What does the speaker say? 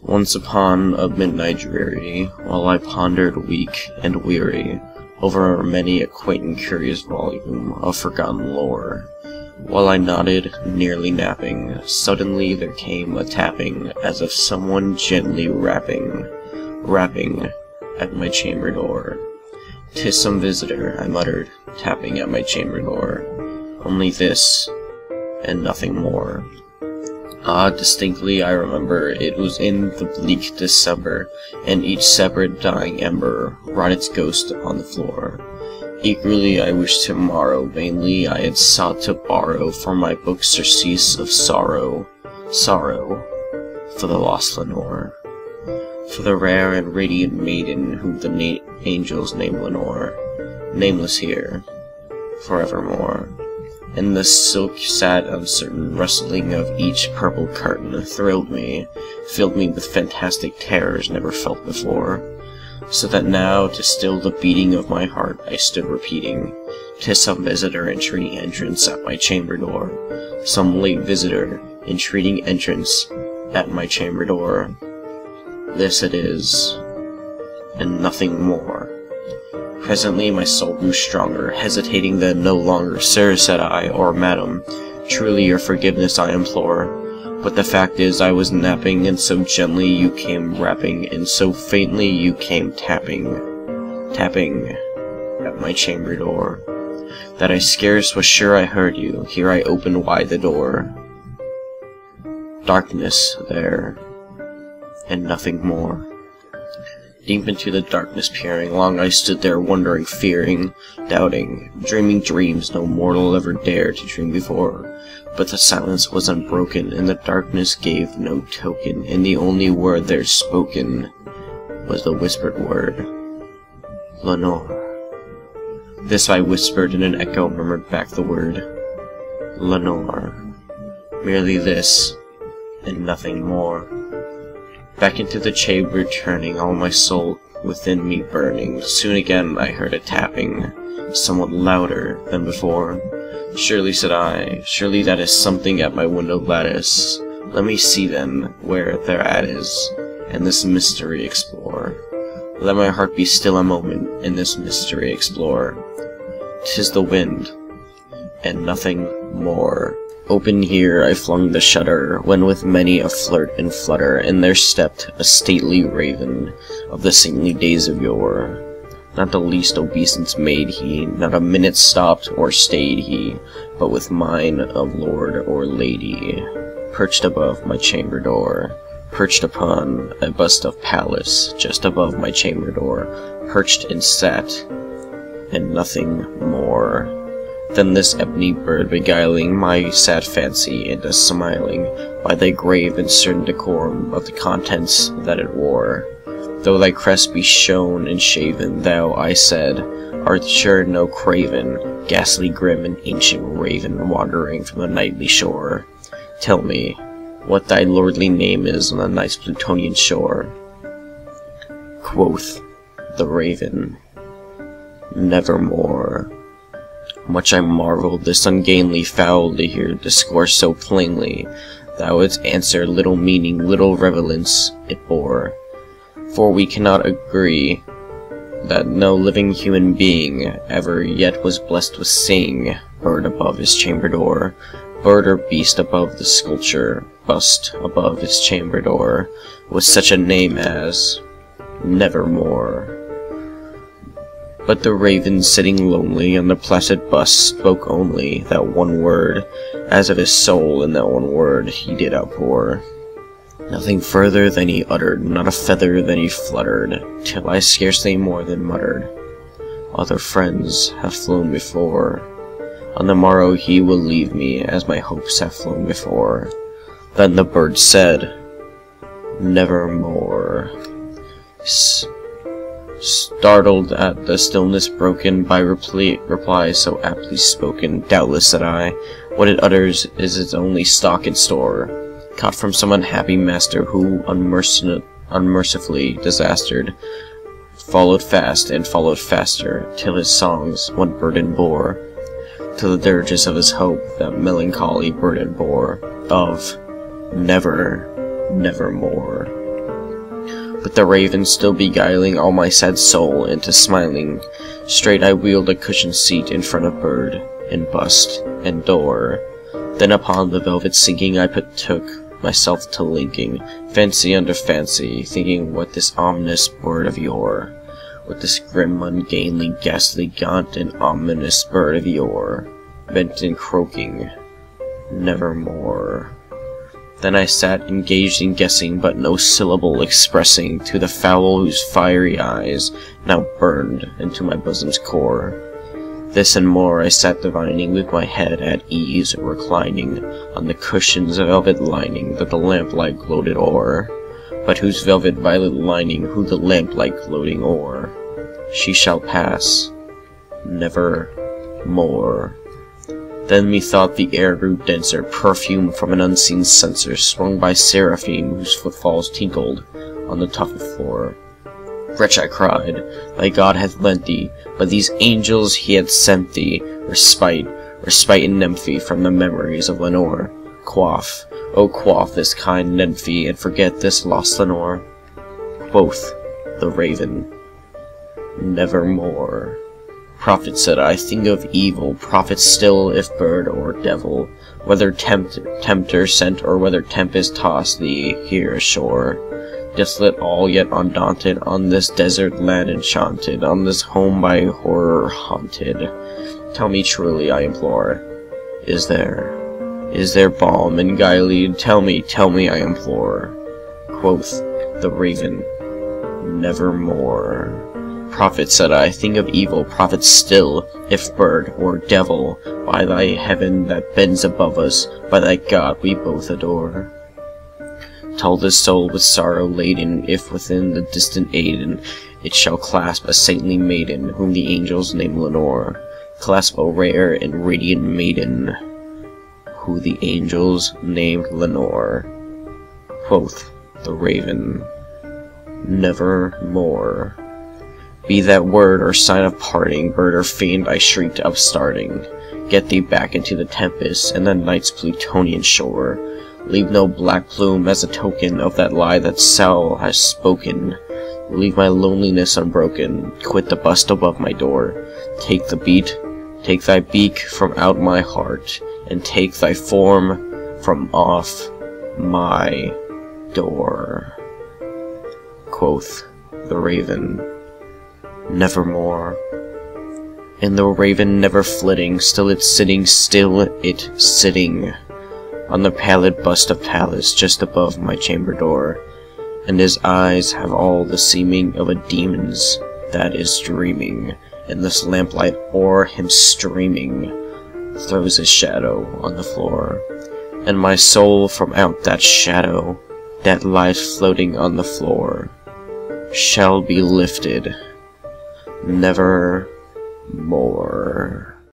Once upon a midnight dreary, while I pondered weak and weary over many a quaint and curious volume of forgotten lore, while I nodded, nearly napping, suddenly there came a tapping, as of someone gently rapping at my chamber door. "'Tis some visitor," I muttered, tapping at my chamber door. "Only this, and nothing more." Ah, distinctly I remember, it was in the bleak December, and each separate dying ember wrought its ghost upon the floor. Eagerly I wished tomorrow, vainly I had sought to borrow for my book surcease of sorrow, for the lost Lenore, for the rare and radiant maiden whom the angels name Lenore, nameless here, forevermore. And the silk sad uncertain rustling of each purple curtain thrilled me, filled me with fantastic terrors never felt before, so that now, to still the beating of my heart, I stood repeating, "'Tis some visitor entreating entrance at my chamber door, some late visitor entreating entrance at my chamber door. This it is, and nothing more." Presently my soul grew stronger, hesitating then no longer. "Sir," said I, "or madam, truly your forgiveness I implore, but the fact is I was napping, and so gently you came rapping, and so faintly you came tapping at my chamber door, that I scarce was sure I heard you. Here I opened wide the door. Darkness there, and nothing more." Deep into the darkness peering, long I stood there wondering, fearing, doubting, dreaming dreams no mortal ever dared to dream before. But the silence was unbroken, and the darkness gave no token, and the only word there spoken was the whispered word, "Lenore." This I whispered, and an echo murmured back the word, "Lenore." Merely this, and nothing more. Back into the chamber turning, all my soul within me burning. Soon again I heard a tapping, somewhat louder than before. "Surely," said I, "surely that is something at my window lattice. Let me see then where thereat is, and this mystery explore. Let my heart be still a moment, and this mystery explore. 'Tis the wind, and nothing more." Open here I flung the shutter, when with many a flirt and flutter, in there stepped a stately raven of the saintly days of yore. Not the least obeisance made he, not a minute stopped or stayed he, but with mien of lord or lady, perched above my chamber door, perched upon a bust of Pallas, just above my chamber door, perched and sat, and nothing more. Then this ebony bird beguiling my sad fancy into smiling by thy grave and certain decorum of the contents that it wore. "Though thy crest be shorn and shaven, thou," I said, "art sure no craven, ghastly grim and ancient raven wandering from the nightly shore. Tell me what thy lordly name is on the night's Plutonian shore." Quoth the raven, "Nevermore." Much I marveled this ungainly fowl to hear discourse so plainly, though its answer little meaning, little relevance it bore. For we cannot agree that no living human being ever yet was blessed with seeing bird above his chamber door, bird or beast above the sculpture, bust above his chamber door, with such a name as Nevermore. But the raven, sitting lonely on the placid bust, spoke only that one word, as of his soul in that one word he did outpour. Nothing further than he uttered, not a feather than he fluttered, till I scarcely more than muttered, "Other friends have flown before. On the morrow he will leave me, as my hopes have flown before." Then the bird said, "Nevermore." Startled at the stillness broken by reply so aptly spoken, "Doubtless," said I, "what it utters is its only stock and store, caught from some unhappy master who, unmercifully disastered, followed fast and followed faster, till his songs one burden bore, to the dirges of his hope that melancholy burden bore, of nevermore." but the raven still beguiling all my sad soul into smiling. Straight I wheeled a cushioned seat in front of bird, and bust, and door. Then upon the velvet sinking I took myself to linking, fancy under fancy, thinking what this ominous bird of yore, what this grim, ungainly, ghastly, gaunt, and ominous bird of yore, bent in croaking, nevermore. Then I sat engaged in guessing, but no syllable expressing to the fowl whose fiery eyes now burned into my bosom's core. This and more I sat divining, with my head at ease reclining on the cushion's velvet lining that the lamplight gloated o'er, but whose velvet violet lining who the lamplight gloating o'er. She shall pass, never more. Then methought the air grew denser, perfume from an unseen censer, swung by seraphim whose footfalls tinkled on the tufted floor. Wretch, I cried, thy God hath lent thee, but these angels he had sent thee, respite and nymphy from the memories of Lenore. Quaff, oh quaff this kind nymphy, and forget this lost Lenore. Quoth the raven, nevermore. Prophet, said I, think of evil, prophet still, if bird or devil, whether tempter sent or whether tempest tossed thee here ashore. Desolate all yet undaunted, on this desert land enchanted, on this home by horror haunted. Tell me truly, I implore, is there balm in Gilead? Tell me, I implore. Quoth the raven, nevermore. Prophet, said I, think of evil, prophet still, if bird or devil, by thy heaven that bends above us, by thy God we both adore. Tell this soul with sorrow laden, if within the distant Aidenn it shall clasp a saintly maiden, whom the angels name Lenore. Clasp a rare and radiant maiden, who the angels named Lenore. Quoth the raven, nevermore. Be that word or sign of parting, bird or fiend, I shrieked upstarting. Get thee back into the tempest and the night's Plutonian shore. Leave no black plume as a token of that lie that Sal has spoken. Leave my loneliness unbroken. Quit the bust above my door. Take the beat, take thy beak from out my heart, and take thy form from off my door. Quoth the raven, nevermore. And the raven never flitting, still it sitting on the pallid bust of Pallas just above my chamber door, and his eyes have all the seeming of a demon's that is dreaming, and this lamplight o'er him streaming throws his shadow on the floor, and my soul from out that shadow that lies floating on the floor shall be lifted never more.